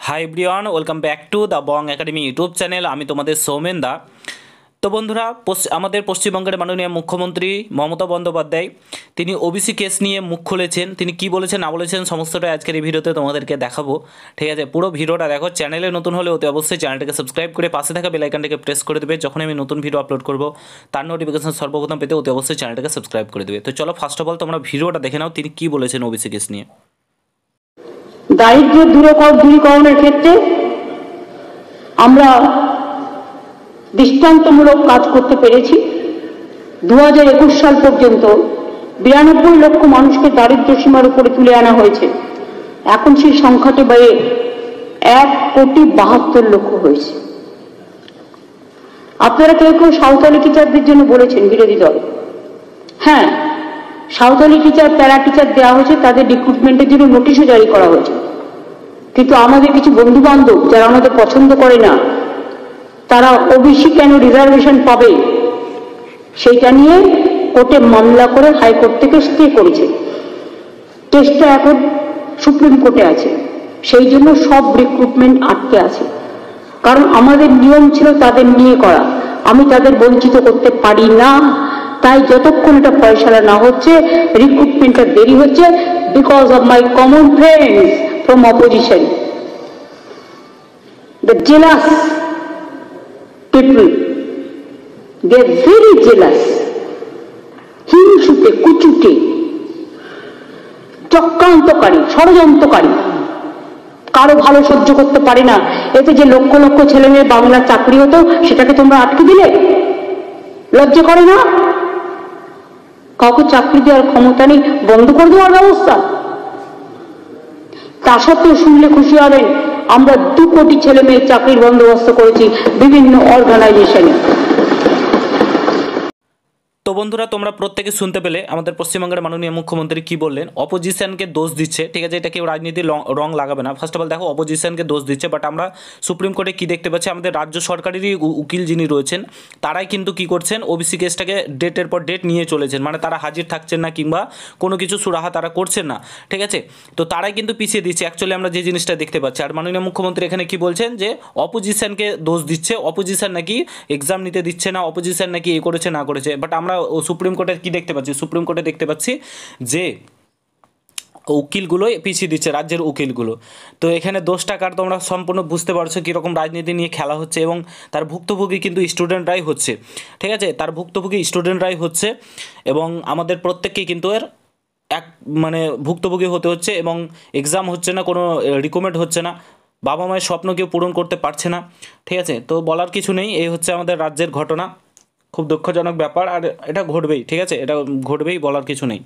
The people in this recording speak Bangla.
Hi everyone, welcome back to the Bong academy YouTube channel. আমি তোমাদের সৌমেন দা। তো বন্ধুরা, আমাদের পশ্চিমবঙ্গের মাননীয় মুখ্যমন্ত্রী মমতা বন্দ্যোপাধ্যায় তিনি ওবিসি কেস নিয়ে মুখ খুলেছেন। তিনি কি বলেছেন না বলেছেন সমস্তটা আজকের এই ভিডিওতে তোমাদেরকে দেখাবো। ঠিক আছে, পুরো ভিডিওটা দেখো। চ্যানেলে নতুন হলে অতি অবশ্যই চ্যানেলটাকে সাবস্ক্রাইব করে পাশে থাকা বেল আইকনটাকে প্রেস করে দেবে। যখন আমি নতুন ভিডিও আপলোড করবো তার নোটিফিকেশন সর্বপ্রথম পেতে অতি অবশ্যই চ্যানেলটাকে সাবস্ক্রাইব করে দেবে। তো চলো ফার্স্ট অফ অল তোমরা ভিডিওটা দেখে নাও তিনি কি বলেছেন ওবিসি কেস নিয়ে। দারিদ্র্য দূরীকরণের ক্ষেত্রে আমরা দৃষ্টান্তমূলক কাজ করতে পেরেছি। 2021 সাল পর্যন্ত 92 লক্ষ মানুষকে দারিদ্র্য সীমার উপরে তুলে আনা হয়েছে। এখন সেই সংখ্যাটি বেড়ে 1,72,00,000 হয়েছে। আপনারা কেউ কেউ সাঁওতালি টিচারদের জন্য বলেছেন বিরোধী দল। হ্যাঁ, সাঁওতালি টিচার, প্যারা টিচার দেওয়া হয়েছে, তাদের রিক্রুটমেন্টের জন্য নোটিশও জারি করা হয়েছে। কিন্তু আমাদের কিছু বন্ধু বান্ধব যারা আমাদের পছন্দ করে না, তারা ওবিসি কেন রিজার্ভেশন পাবে সেইটা নিয়ে কোর্টে মামলা করে হাইকোর্ট থেকে স্টে করেছে। কেসটা এখন সুপ্রিম কোর্টে আছে, সেই জন্য সব রিক্রুটমেন্ট আটকে আছে। কারণ আমাদের নিয়ম ছিল তাদের নিয়ে করা, আমি তাদের বঞ্চিত করতে পারি না। তাই যতক্ষণ এটা ফয়সালা না হচ্ছে, রিক্রুটমেন্টটা দেরি হচ্ছে, because of my common friends from opposition, the jealous people, they are very jealous, হিংসুটে, কুচুটে, চক্রান্তকারী, ষড়যন্ত্রকারী, কারো ভালো সহ্য করতে পারে না। এতে যে লক্ষ লক্ষ ছেলে মেয়ে বাংলার চাকরি হতো, সেটাকে তোমরা আটকে দিলে। লজ্জা করে না? কাউকে চাকরি দেওয়ার ক্ষমতা নেই, বন্ধ করে দেওয়ার ব্যবস্থা। তা সত্ত্বেও শুনলে খুশি হবেন, আমরা 2 কোটি ছেলে মেয়ের চাকরির বন্দোবস্ত করেছি বিভিন্ন অর্গানাইজেশনে। তো বন্ধুরা, তোমরা প্রত্যেকে শুনতে পেলে আমাদের পশ্চিমবঙ্গের মাননীয় মুখ্যমন্ত্রী কি বললেন। অপোজিশনকে দোষ দিচ্ছে, ঠিক আছে, এটা কেউ রাজনীতির রং লাগাবে না। ফার্স্ট অফ অল দেখো, অপোজিশনকে দোষ দিচ্ছে, বাট আমরা সুপ্রিম কোর্টে কি দেখতে পাচ্ছি, আমাদের রাজ্য সরকারেরই উকিল যিনি রয়েছেন তারাই কিন্তু কি করছেন, ওবিসি কেসটাকে ডেটের পর ডেট নিয়ে চলেছেন। মানে তারা হাজির থাকছেন না কিংবা কোনো কিছু সুরাহা তারা করছেন না, ঠিক আছে। তো তারাই কিন্তু পিছিয়ে দিচ্ছে অ্যাকচুয়ালি আমরা যে জিনিসটা দেখতে পাচ্ছি। আর মাননীয় মুখ্যমন্ত্রী এখানে কি বলছেন যে অপোজিশনকে দোষ দিচ্ছে, অপোজিশন নাকি এক্সাম নিতে দিচ্ছে না, অপোজিশন নাকি এ করেছে না করেছে। বাট আমরা সুপ্রিম কোর্টে কি দেখতে পাচ্ছি, সুপ্রিম কোর্টে দেখতে পাচ্ছি যে উকিলগুলোই পিছিয়ে দিচ্ছে, রাজ্যের উকিলগুলো। তো এখানে দোষটা কার তোমরা সম্পূর্ণ বুঝতে পারছো কীরকম রাজনীতি নিয়ে খেলা হচ্ছে, এবং তার ভুক্তভোগী কিন্তু স্টুডেন্টরাই হচ্ছে, ঠিক আছে, তার ভুক্তভোগী স্টুডেন্টরাই হচ্ছে, এবং আমাদের প্রত্যেককেই কিন্তু এর মানে ভুক্তভোগী হতে হচ্ছে, এবং এক্সাম হচ্ছে না, কোনো রিকমেন্ড হচ্ছে না, বাবা মায়ের স্বপ্ন কেউ পূরণ করতে পারছে না, ঠিক আছে। তো বলার কিছু নেই, এই হচ্ছে আমাদের রাজ্যের ঘটনা, খুব দুঃখজনক ব্যাপার। আর এটা ঘটবেই, ঠিক আছে, এটা ঘটবেই, বলার কিছু নেই।